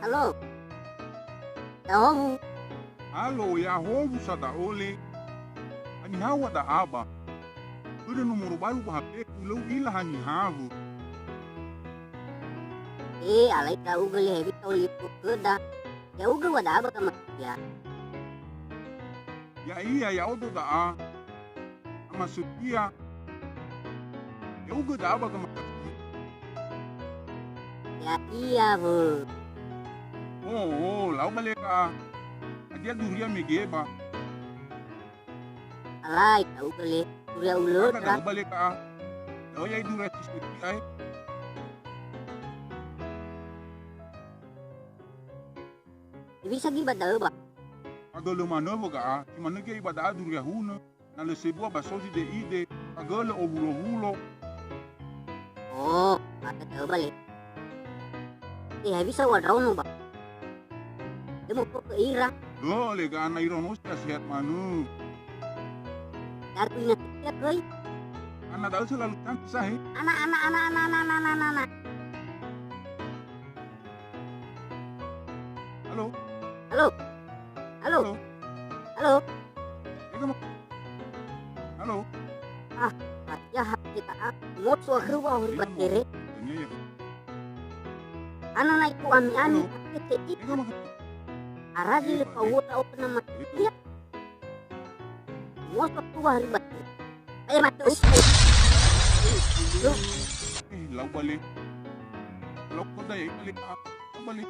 Halo. Tahu. Halo, ya hobu sada ole. Ani hawa da aba. Udah nomor baru ba HP ku ila hani havu. Alay tahu gali heavy tahu lipu keda. Ya uga wada aba kama ya. Ya iya ya odo da a. Ama sutia. Ya uga da aba kama. Ya iya bu. Oh, lau baleka. Adia duria megeba. Alay tahu gali. Surya ulur Kada lau baleka. Lau ya idura tiskuti ay. Bisa gibat dah ba. Agalo manovo ga. Kimano ke ibada duria huna. Na le sebua basosi de ide. Agalo obulo hulo. Oh, mata tahu balik. Heavy sa wadraw ba. Demo ko ke ira. Lo le ga na ironos ka sehat manu. Datu ina tiap koi. Ana dal selalu kan sahi. Anak. Halo. Halo. Halo. Halo. Halo. Halo. Ya kita ngot so keruwa hori batere. Ini ya. Ana na iku ami kete Ini itu. mah. Aragi le pawota open nama. Ya. Ngot so keruwa hori batere. Ayo matus. Lau balik. Lau ko dai balik. Balik.